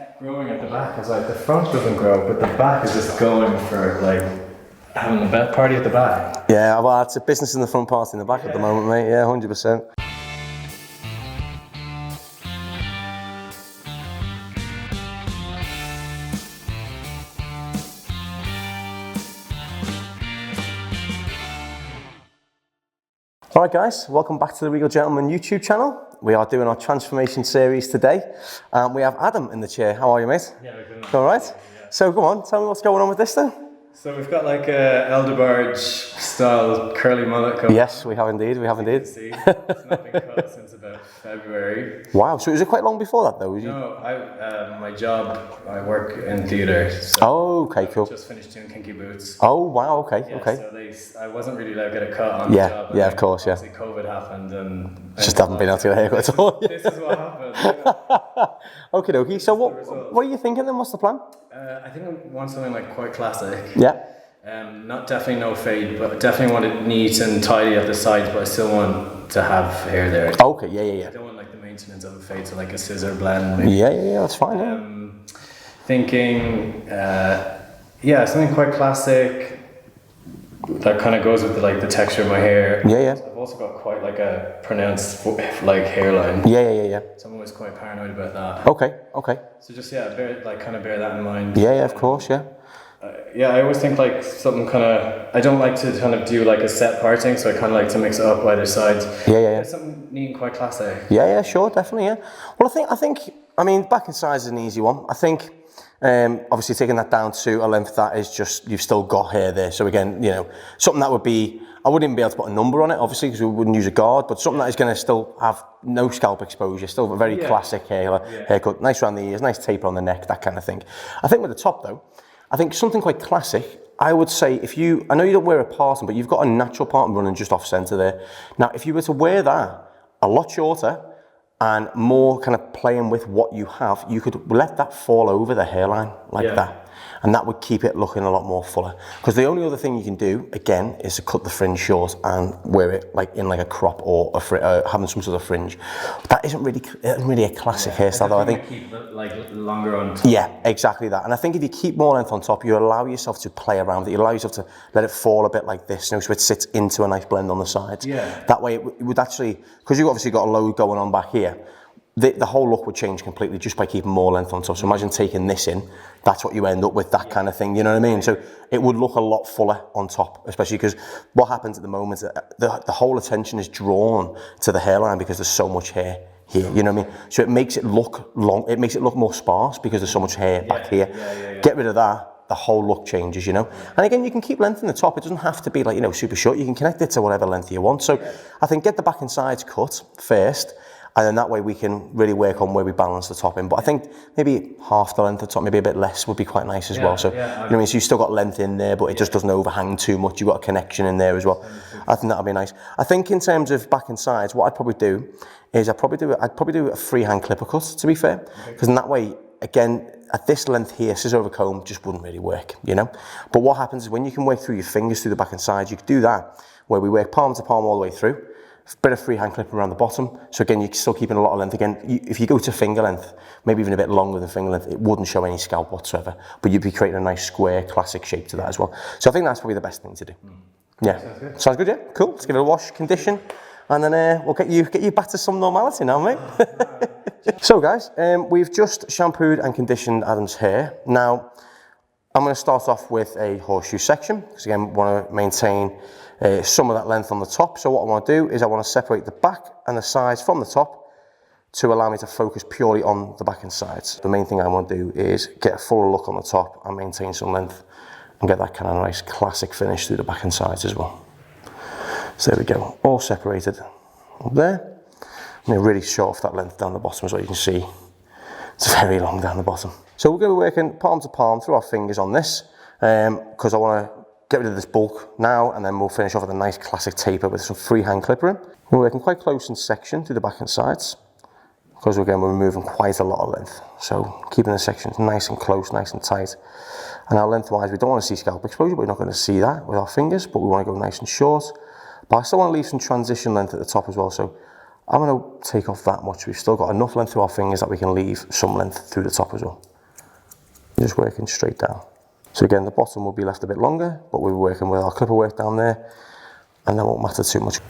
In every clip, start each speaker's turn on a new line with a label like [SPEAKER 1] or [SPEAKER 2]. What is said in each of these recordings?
[SPEAKER 1] kept growing at the back. It's like the front doesn't grow, but the back is just going for like having a bed party at the back.
[SPEAKER 2] Yeah, well, it's a business in the front, party in the back at the moment, mate. Yeah, 100%. Alright guys, welcome back to the Regal Gentleman YouTube channel. We are doing our transformation series today. We have Adam in the chair. How are you, mate?
[SPEAKER 1] Yeah, we're good.
[SPEAKER 2] Alright,
[SPEAKER 1] Yeah.
[SPEAKER 2] So go on, tell me what's going on with this then.
[SPEAKER 1] So we've got like a elderbarge style curly mullet going.
[SPEAKER 2] Yes, we have indeed, we have indeed.
[SPEAKER 1] See, it's not been cut since about February.
[SPEAKER 2] Wow, so was it quite long before that though?
[SPEAKER 1] No, my job, I work in theatre. So
[SPEAKER 2] oh, okay, cool.
[SPEAKER 1] I just finished doing kinky boots.
[SPEAKER 2] Oh, wow, okay,
[SPEAKER 1] Yeah,
[SPEAKER 2] okay.
[SPEAKER 1] So I wasn't really allowed to get a cut on the job.
[SPEAKER 2] Yeah, of course, yeah.
[SPEAKER 1] Obviously COVID happened and...
[SPEAKER 2] Just haven't been able to get a haircut at all.
[SPEAKER 1] This is what happened. Yeah.
[SPEAKER 2] Okie dokie, so what are you thinking then? What's the plan?
[SPEAKER 1] I think I want something like quite classic.
[SPEAKER 2] Yeah.
[SPEAKER 1] Not definitely no fade, but definitely want it neat and tidy at the sides, but I still want to have hair there.
[SPEAKER 2] Okay, yeah.
[SPEAKER 1] I don't want like the maintenance of a fade, so like a scissor blend maybe.
[SPEAKER 2] Yeah, that's fine.
[SPEAKER 1] Thinking, something quite classic that kind of goes with the texture of my hair.
[SPEAKER 2] Yeah.
[SPEAKER 1] I've also got quite like a pronounced like hairline.
[SPEAKER 2] Yeah.
[SPEAKER 1] So I'm always quite paranoid about that.
[SPEAKER 2] Okay.
[SPEAKER 1] So just bear that in mind.
[SPEAKER 2] Yeah, of course, yeah.
[SPEAKER 1] I always think like something kind of, I don't like to kind of do like a set parting, so I kind of like to mix it up either side.
[SPEAKER 2] Yeah.
[SPEAKER 1] Something neat and quite classic.
[SPEAKER 2] Yeah, sure, definitely, yeah. Well, I mean, back and size is an easy one. I think, obviously taking that down to a length that is just, you've still got hair there. So again, something that would be, I wouldn't even be able to put a number on it, obviously, because we wouldn't use a guard, but something that is going to still have no scalp exposure, still a very classic haircut, nice around the ears, nice taper on the neck, that kind of thing. I think with the top though, I think something quite classic, I would say I know you don't wear a parting, but you've got a natural parting running just off centre there. Now, if you were to wear that a lot shorter and more kind of playing with what you have, you could let that fall over the hairline like that. And that would keep it looking a lot more fuller. Because the only other thing you can do, again, is to cut the fringe short and wear it like in like a crop or having some sort of fringe. That isn't really a classic hairstyle though, I think.
[SPEAKER 1] Keep it like longer on top.
[SPEAKER 2] Yeah, exactly that. And I think if you keep more length on top, you allow yourself to play around with it. You allow yourself to let it fall a bit like this, so it sits into a nice blend on the sides.
[SPEAKER 1] Yeah.
[SPEAKER 2] That way it would actually, because you've obviously got a load going on back here, the whole look would change completely just by keeping more length on top. So imagine taking this in, that's what you end up with, that kind of thing, you know what I mean? So it would look a lot fuller on top, especially because what happens at the moment, the whole attention is drawn to the hairline because there's so much hair here, you know what I mean? So it makes it look long, it makes it look more sparse because there's so much hair back here. Get rid of that, the whole look changes, And again, you can keep length in the top. It doesn't have to be like, super short. You can connect it to whatever length you want. So I think get the back and sides cut first, and then that way we can really work on where we balance the top in. But I think maybe half the length of the top, maybe a bit less would be quite nice as well. So, so you still got length in there, but it just doesn't overhang too much. You've got a connection in there as well. I think that'll be nice. I think in terms of back and sides, what I'd probably do is I'd probably do a freehand clipper cut, to be fair. Because in that way, again, at this length here, scissor over comb just wouldn't really work, But what happens is when you can work through your fingers through the back and sides, you can do that, where we work palm to palm all the way through. Bit of freehand clipping around the bottom. So again, you're still keeping a lot of length. Again, if you go to finger length, maybe even a bit longer than finger length, it wouldn't show any scalp whatsoever, but you'd be creating a nice square classic shape to that as well. So I think that's probably the best thing to do. Yeah. Sounds good, yeah? Cool. Let's give it a wash, condition, and then we'll get you back to some normality now, mate. So guys, we've just shampooed and conditioned Adam's hair. Now, I'm going to start off with a horseshoe section, because again, we want to maintain some of that length on the top. So what I want to do is I want to separate the back and the sides from the top to allow me to focus purely on the back and sides. The main thing I want to do is get a fuller look on the top and maintain some length and get that kind of nice classic finish through the back and sides as well. So there we go, all separated up there. I'm going to really show off that length down the bottom as well. You can see it's very long down the bottom. So we're going to be working palm to palm through our fingers on this because I want to get rid of this bulk now, and then we'll finish off with a nice classic taper with some freehand clippering. We're working quite close in section through the back and sides because again, we're removing quite a lot of length. So keeping the sections nice and close, nice and tight. And now lengthwise, we don't want to see scalp exposure, but we're not going to see that with our fingers, but we want to go nice and short. But I still want to leave some transition length at the top as well. So I'm going to take off that much. We've still got enough length through our fingers that we can leave some length through the top as well. Just working straight down. So again, the bottom will be left a bit longer, but we're working with our clipper work down there, and that won't matter too much.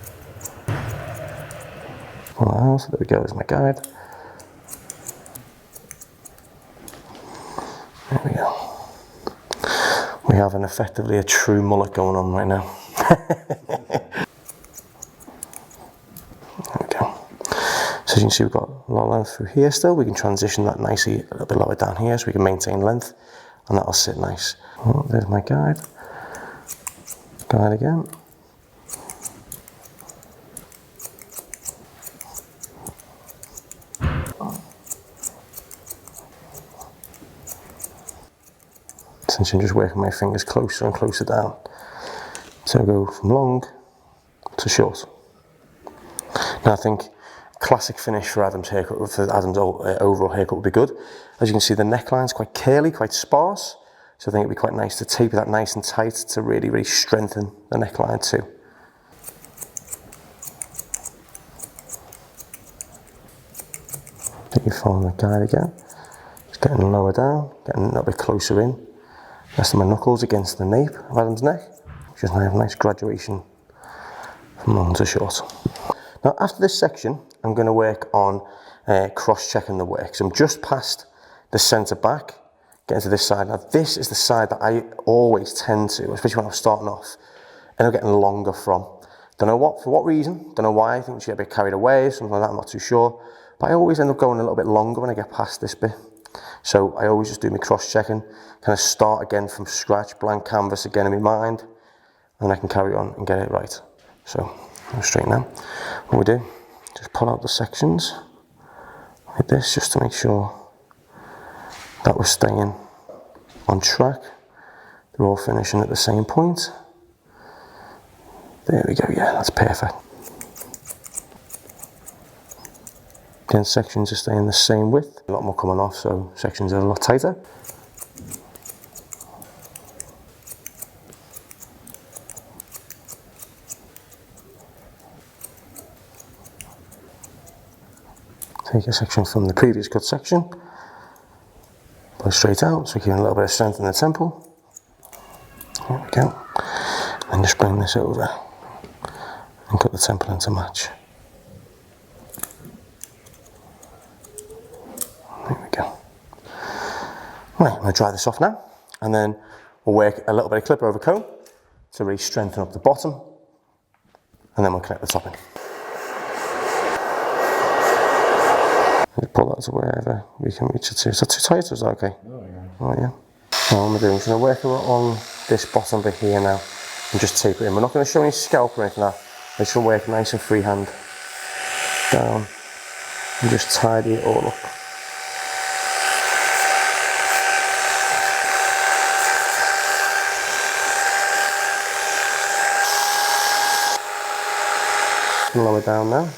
[SPEAKER 2] Well, so there we go, there's my guide. There we go. We have effectively a true mullet going on right now. There we go. So as you can see, we've got a lot of length through here still. We can transition that nicely a little bit lower down here so we can maintain length, and that'll sit nice. Oh, there's my guide. Guide again. Essentially, I'm just working my fingers closer and closer down. So I go from long to short. Now I think classic finish for Adam's haircut, for Adam's overall haircut would be good. As you can see, the neckline's quite curly, quite sparse. So I think it'd be quite nice to taper that nice and tight to really, really strengthen the neckline too. Then you follow the guide again. Just getting lower down, getting a little bit closer in. Resting my knuckles against the nape of Adam's neck. Just have a nice graduation from long to short. Now after this section, I'm going to work on cross-checking the work. So I'm just past the centre back, getting to this side. Now this is the side that I always tend to, especially when I'm starting off, end up getting longer from. Don't know what, for what reason, don't know why, I think you get a bit carried away, something like that, I'm not too sure. But I always end up going a little bit longer when I get past this bit. So I always just do my cross-checking, kind of start again from scratch, blank canvas again in my mind, and I can carry on and get it right. So I'll straighten out. What we do, just pull out the sections like this, just to make sure that we're staying on track. They're all finishing at the same point. There we go, yeah, that's perfect. Again, sections are staying the same width. A lot more coming off, so sections are a lot tighter. Take a section from the previous cut section, pull straight out, so we're keeping a little bit of strength in the temple. There we go. And just bring this over and cut the temple into match. There we go. Right, I'm going to dry this off now, and then we'll work a little bit of clipper over comb to really strengthen up the bottom, and then we'll connect the top in. Pull that to wherever we can reach it to. Is that too tight or is that okay? Oh yeah. Oh yeah. Now what I'm going to work along this bottom bit here now and just tape it in. We're not going to show any scalp or anything like that. I just want to work nice and freehand down and just tidy it all up. Lower down now.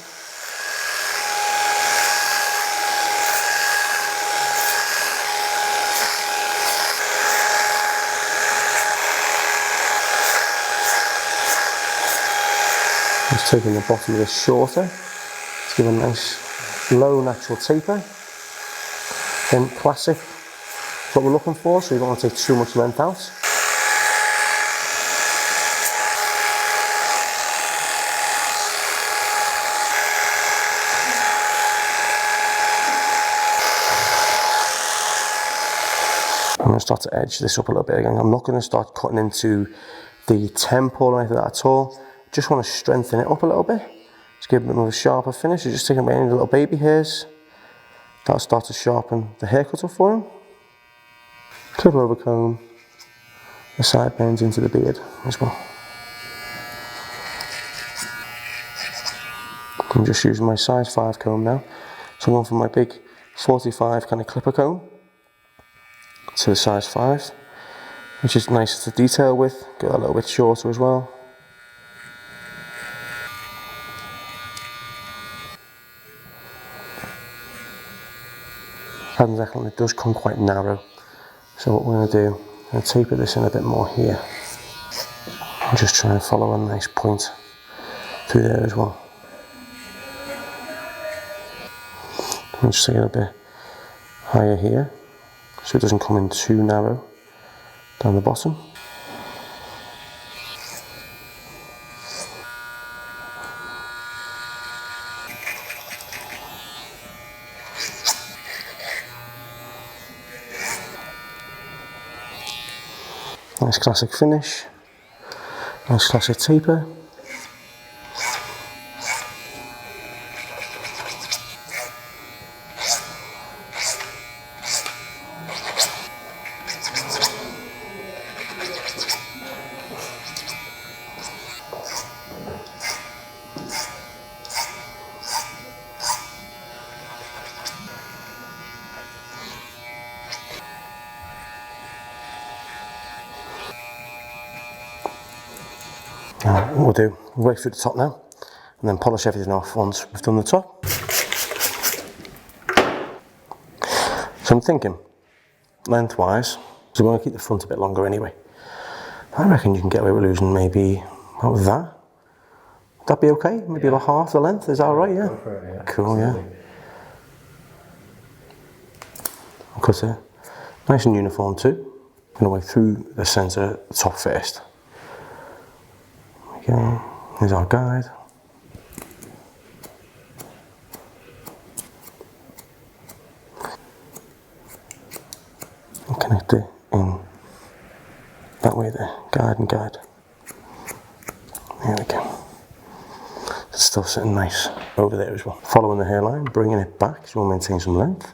[SPEAKER 2] Just taking the bottom of this shorter to give a nice low natural taper. Then classic, that's what we're looking for, so you don't want to take too much length out. I'm going to start to edge this up a little bit again. I'm not going to start cutting into the temple or anything like that at all. Just want to strengthen it up a little bit. Just give it a bit more of a sharper finish. You're just taking away any little baby hairs. That'll start to sharpen the haircut up for him. Clipper over comb. The side bends into the beard as well. I'm just using my size 5 comb now. So I'm going from my big 45 kind of clipper comb to the size 5, which is nice to detail with. Get a little bit shorter as well. Adam's neckline, it does come quite narrow. So what we're going to do, I'm going to taper this in a bit more here. And just try and follow a nice point through there as well. And just take it a bit higher here. so it doesn't come in too narrow down the bottom. Nice classic finish, nice classic taper. What we'll do, we'll work through the top now, and then polish everything off once we've done the top. So I'm thinking, lengthwise, because we want to keep the front a bit longer anyway, I reckon you can get away with losing maybe about that. Would that be okay? Maybe about half the length, is that alright? Yeah?
[SPEAKER 1] Yeah.
[SPEAKER 2] Cool, yeah. I'll cut it nice and uniform too. I'm going to work through the centre, the top first. There we go, here's our guide. And connect it in that way there, guide and guide. There we go. It's still sitting nice over there as well. Following the hairline, bringing it back so we'll maintain some length.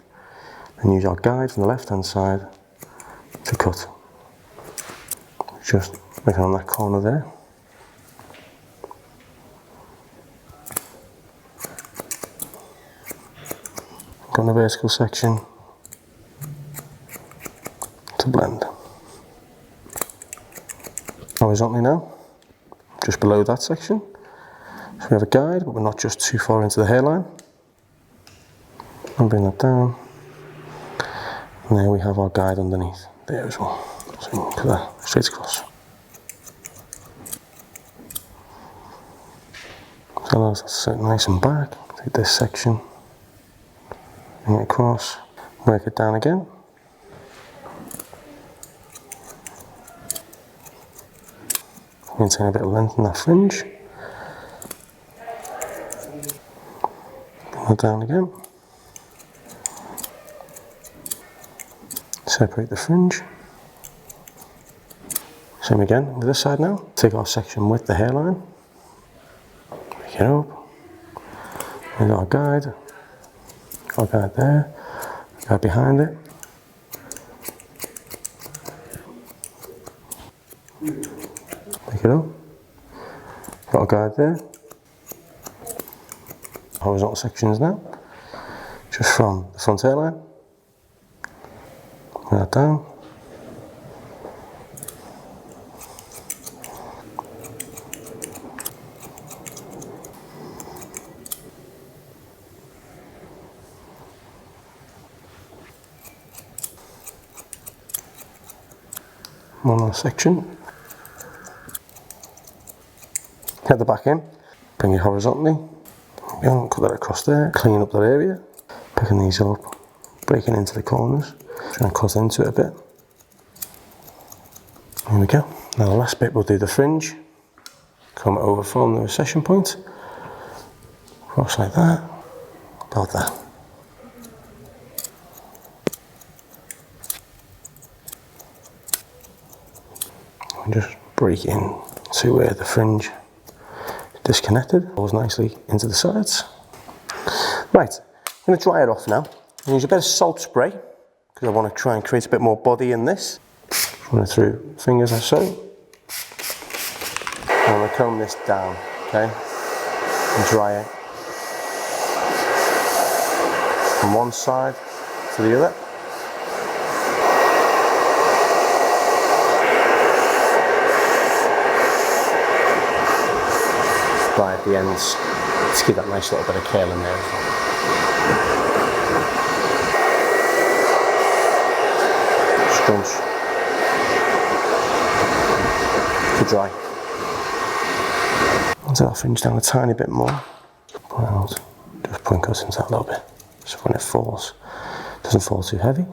[SPEAKER 2] And use our guide from the left hand side to cut. Just making on that corner there. Got the vertical section to blend. Horizontally now, just below that section. So we have a guide, but we're not just too far into the hairline. And bring that down. And there we have our guide underneath there as well. So we can cut that straight across. So allows us to sit nice and back. Take this section, bring it across, work it down again. Maintain a bit of length in that fringe. Bring that down again. Separate the fringe. Same again with this side now. Take our section with the hairline. Pick it up. There's our guide. Our guide there. Guide behind it. Pick it up. Got a guide there. Horizontal sections now. Just from the front hairline. Bring that down. One last section. Head the back in, bring it horizontally. Cut that across there, clean up that area. Picking these up, breaking into the corners. Try and cut into it a bit. There we go. Now the last bit we'll do the fringe. Come over from the recession point. Cross like that. About that. And just break in to where the fringe is disconnected. Goes nicely into the sides. Right, I'm going to dry it off now. I use a bit of salt spray because I want to try and create a bit more body in this. Run it through fingers like so. I'm going to comb this down, okay, and dry it from one side to the other. Dry at the ends to give that nice little bit of curl in there as well. Scrunch to dry. Once that fringe down a tiny bit more, pull out, just point cuts into that a little bit, so when it falls, it doesn't fall too heavy.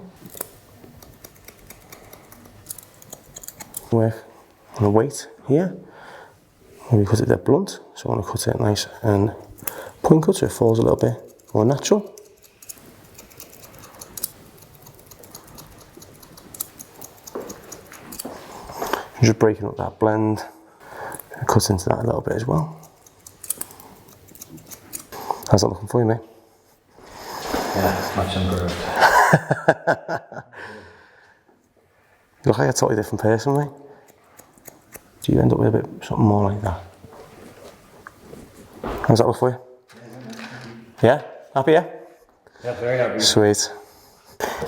[SPEAKER 2] Work on the weight here. Maybe cut it a bit blunt, so I want to cut it nice and point cut so it falls a little bit more natural. Just breaking up that blend, cut into that a little bit as well. How's that looking for you, mate?
[SPEAKER 1] Yeah, it's much improved.
[SPEAKER 2] You look like a totally different person, mate. Do you end up with a bit something more like that? How's that look for you? Yeah? Happy, yeah?
[SPEAKER 1] Yeah, very happy.
[SPEAKER 2] Sweet.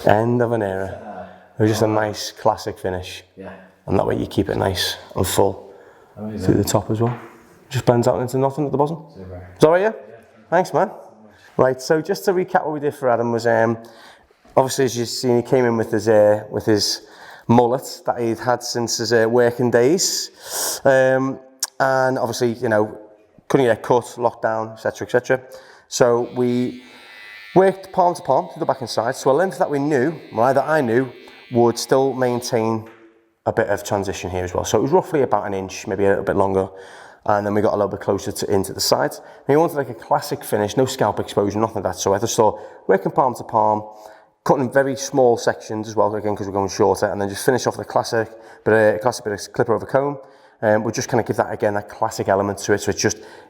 [SPEAKER 2] End of an era. It was just a nice classic finish.
[SPEAKER 1] Yeah.
[SPEAKER 2] And that way you keep it nice and full.
[SPEAKER 1] Amazing.
[SPEAKER 2] Through the top as well. Just blends out into nothing at the bottom.
[SPEAKER 1] Super.
[SPEAKER 2] Is that right, yeah? Thanks, man. Right, so just to recap what we did for Adam was, obviously as you've seen, he came in with his mullet that he'd had since his working days. And obviously, you know, couldn't get cut, locked down, etc, etc. So we worked palm to palm to the back and side. So a length that we knew, well, that I knew, would still maintain a bit of transition here as well. So it was roughly about an inch, maybe a little bit longer. And then we got a little bit closer into the sides. And we wanted like a classic finish, no scalp exposure, nothing of that. So I just thought, working palm to palm, cutting in very small sections as well, again, because we're going shorter, and then just finish off the classic bit of clipper over comb. We'll just kind of give that, again, that classic element to it. So it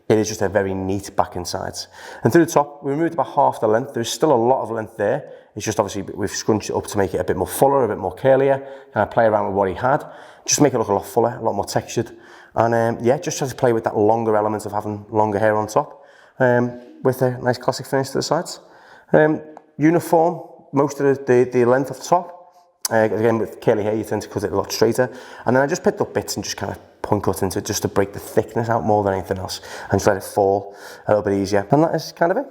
[SPEAKER 2] is just a very neat back and sides. And through the top, we removed about half the length. There's still a lot of length there. It's just obviously we've scrunched it up to make it a bit more fuller, a bit more curlier, kind of play around with what he had. Just make it look a lot fuller, a lot more textured. And yeah, just try to play with that longer element of having longer hair on top, with a nice classic finish to the sides. Uniform, most of the length off the top. Again, with curly hair, you tend to cut it a lot straighter. And then I just picked up bits and just kind of point cut into it just to break the thickness out more than anything else and just let it fall a little bit easier. And that is kind of it.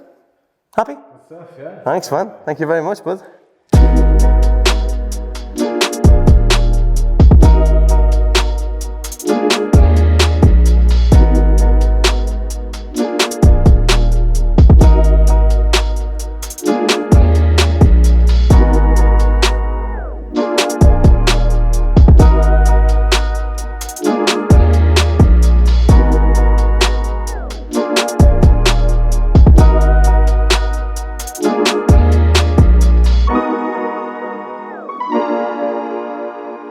[SPEAKER 2] Happy?
[SPEAKER 1] Good stuff, yeah.
[SPEAKER 2] Thanks, man. Thank you very much, bud.